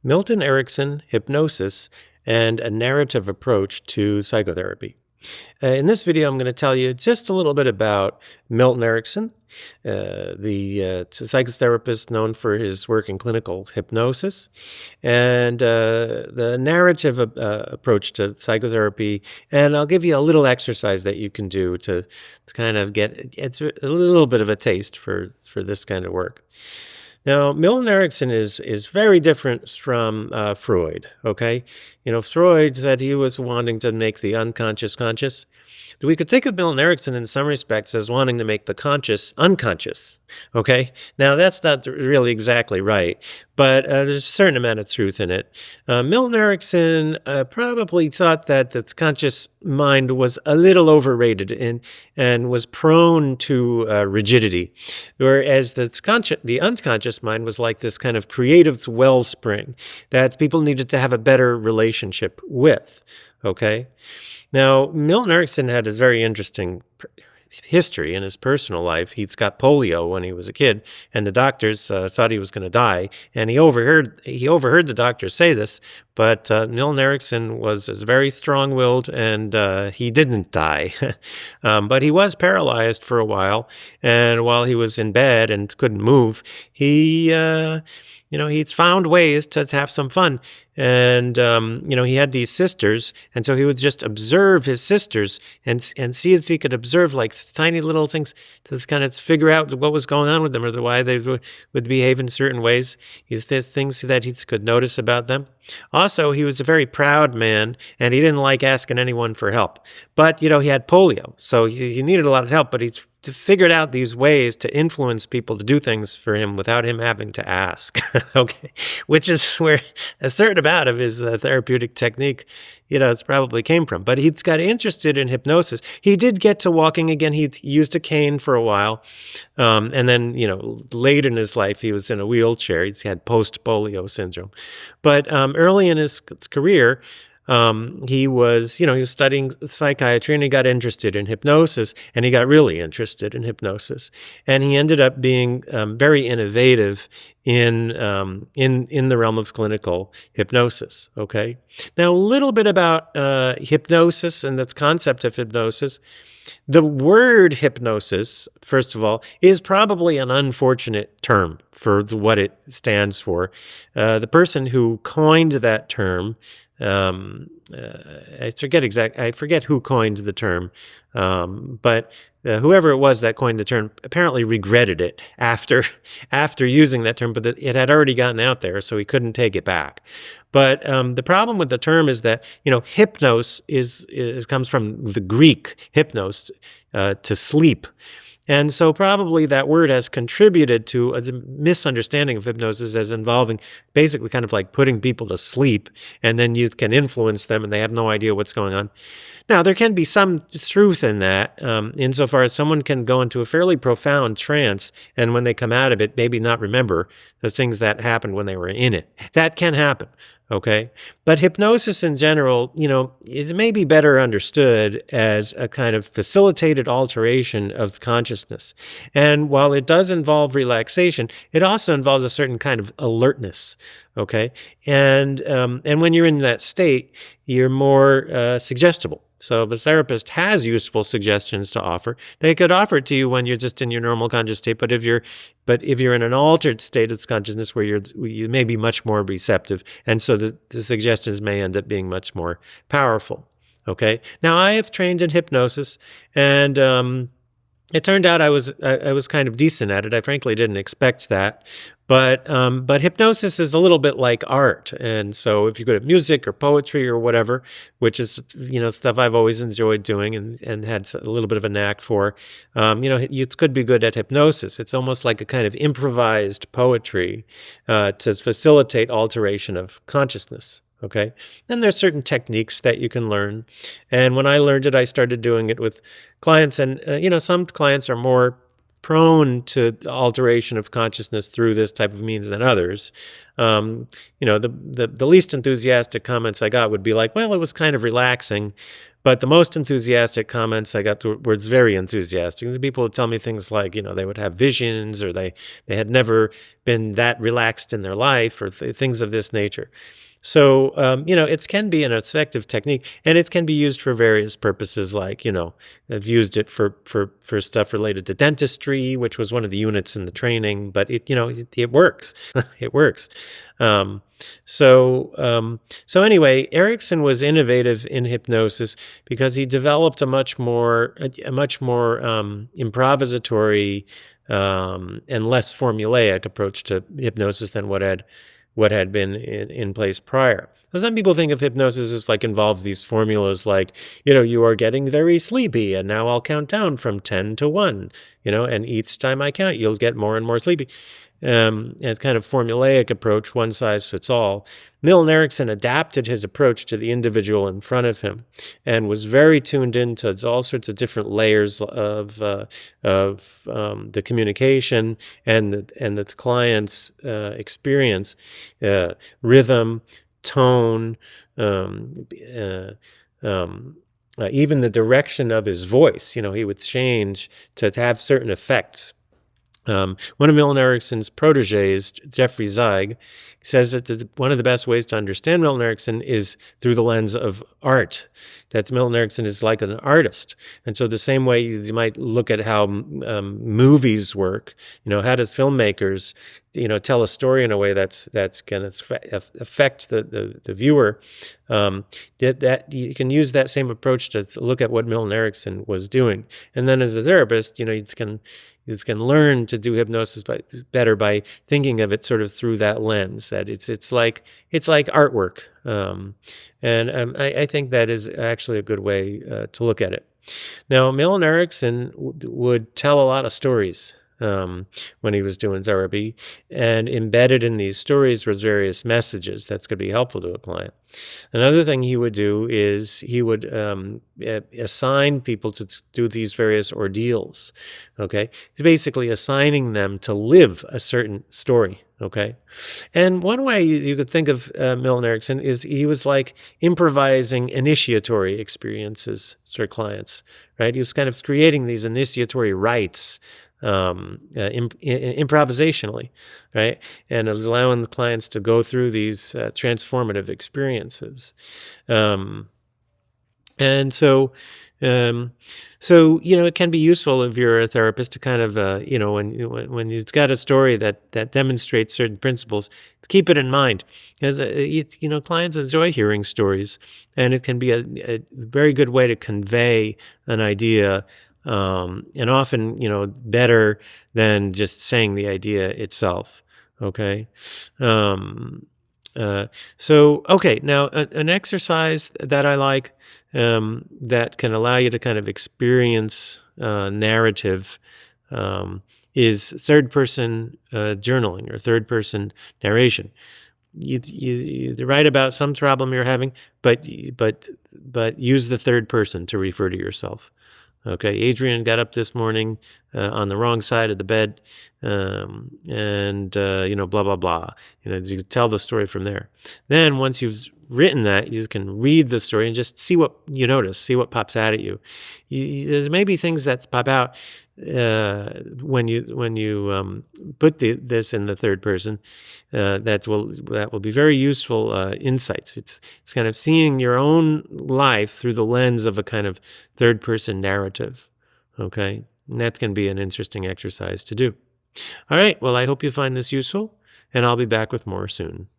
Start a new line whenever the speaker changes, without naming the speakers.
Milton Erickson, Hypnosis, and a Narrative Approach to Psychotherapy. In this video, I'm going to tell you just a little bit about Milton Erickson, the psychotherapist known for his work in clinical hypnosis, and the narrative approach to psychotherapy. And I'll give you a little exercise that you can do to kind of get a little bit of a taste for this kind of work. Now, Milton Erickson is very different from Freud, okay? Freud said he was wanting to make the unconscious conscious. We could think of Milton Erickson in some respects as wanting to make the conscious unconscious, okay? Now, that's not really exactly right, but there's a certain amount of truth in it. Milton Erickson probably thought that the conscious mind was a little overrated and was prone to rigidity, whereas the unconscious mind was like this kind of creative wellspring that people needed to have a better relationship with, okay? Now, Milton Erickson had this very interesting history in his personal life. He's got polio when he was a kid, and the doctors thought he was going to die. And he overheard the doctors say this, but Milton Erickson was very strong-willed, and he didn't die. But he was paralyzed for a while, and while he was in bed and couldn't move, he's found ways to have some fun. And, he had these sisters, and so he would just observe his sisters and see if he could observe like tiny little things to kind of figure out what was going on with them or why they would behave in certain ways. There's things that he could notice about them. Also, he was a very proud man, and he didn't like asking anyone for help. But, he had polio, so he needed a lot of help, but he's figured out these ways to influence people to do things for him without him having to ask, okay? Which is where a certain amount of his therapeutic technique, it's probably came from. But he's got interested in hypnosis. He did get to walking again. He used a cane for a while. And then, late in his life, he was in a wheelchair. He's had post-polio syndrome. But early in his career, he was studying psychiatry, and he got interested in hypnosis, and he got really interested in hypnosis. And he ended up being very innovative in the realm of clinical hypnosis, okay? Now, a little bit about hypnosis and the concept of hypnosis. The word hypnosis, first of all, is probably an unfortunate term for what it stands for. The person who coined that term, I forget who coined the term, but whoever it was that coined the term apparently regretted it after using that term, but it had already gotten out there, so he couldn't take it back. But the problem with the term is that hypnos comes from the Greek hypnos, to sleep. And so probably that word has contributed to a misunderstanding of hypnosis as involving basically kind of like putting people to sleep, and then you can influence them and they have no idea what's going on. Now, there can be some truth in that, insofar as someone can go into a fairly profound trance, and when they come out of it, maybe not remember the things that happened when they were in it. That can happen. Okay. But hypnosis in general, is maybe better understood as a kind of facilitated alteration of consciousness. And while it does involve relaxation, it also involves a certain kind of alertness. Okay. And when you're in that state, you're more suggestible. So if a therapist has useful suggestions to offer, they could offer it to you when you're just in your normal conscious state. But if you're in an altered state of consciousness where you may be much more receptive, and so the suggestions may end up being much more powerful. Okay. Now, I have trained in hypnosis, and it turned out I was kind of decent at it. I frankly didn't expect that. But hypnosis is a little bit like art. And so if you're good at music or poetry or whatever, which is, stuff I've always enjoyed doing and had a little bit of a knack for, you could be good at hypnosis. It's almost like a kind of improvised poetry to facilitate alteration of consciousness. Okay. Then there's certain techniques that you can learn. And when I learned it, I started doing it with clients. And, some clients are more prone to alteration of consciousness through this type of means than others. The least enthusiastic comments I got would be like, well, it was kind of relaxing. But the most enthusiastic comments I got were very enthusiastic. The people would tell me things like, they would have visions, or they had never been that relaxed in their life, or things of this nature. So, it can be an effective technique, and it can be used for various purposes. Like, I've used it for stuff related to dentistry, which was one of the units in the training, but it works. It works. So anyway, Erickson was innovative in hypnosis because he developed a much more improvisatory and less formulaic approach to hypnosis than what had been in place prior. So some people think of hypnosis as like involves these formulas like, you are getting very sleepy and now I'll count down from 10 to 1, and each time I count, you'll get more and more sleepy. It's kind of formulaic approach, one size fits all. Milton Erickson adapted his approach to the individual in front of him and was very tuned into all sorts of different layers of the communication and the client's experience, rhythm, tone, even the direction of his voice. He would change to have certain effects. One of Milton Erickson's proteges, Jeffrey Zeig, says that one of the best ways to understand Milton Erickson is through the lens of art. That Milton Erickson is like an artist. And so the same way you might look at how movies work, how does filmmakers, tell a story in a way that's going to affect the viewer, that you can use that same approach to look at what Milton Erickson was doing. And then as a therapist, you can learn to do hypnosis better by thinking of it sort of through that lens. That it's like artwork, and I think that is actually a good way to look at it. Now, Milton Erickson would tell a lot of stories when he was doing therapy, and embedded in these stories was various messages that's going to be helpful to a client. Another thing he would do is he would assign people to do these various ordeals. Okay, he's basically assigning them to live a certain story. Okay, and one way you could think of Milton Erickson is he was like improvising initiatory experiences for clients. Right, he was kind of creating these initiatory rites. Improvisationally, right? And it was allowing the clients to go through these transformative experiences. And so it can be useful if you're a therapist to kind of, when you've got a story that demonstrates certain principles, to keep it in mind. Because, clients enjoy hearing stories, and it can be a very good way to convey an idea, and often, better than just saying the idea itself. Okay. Okay. Now, an exercise that I like, that can allow you to kind of experience narrative, is third-person journaling or third-person narration. You write about some problem you're having, but use the third person to refer to yourself. Okay, Adrian got up this morning on the wrong side of the bed, and blah, blah, blah. You tell the story from there. Then once you've written that, you can read the story and just see what you notice, see what pops out at you. There's maybe things that pop out when you put this in the third person, that will be very useful insights. It's kind of seeing your own life through the lens of a kind of third person narrative. Okay, and that can be an interesting exercise to do. All right, well, I hope you find this useful, and I'll be back with more soon.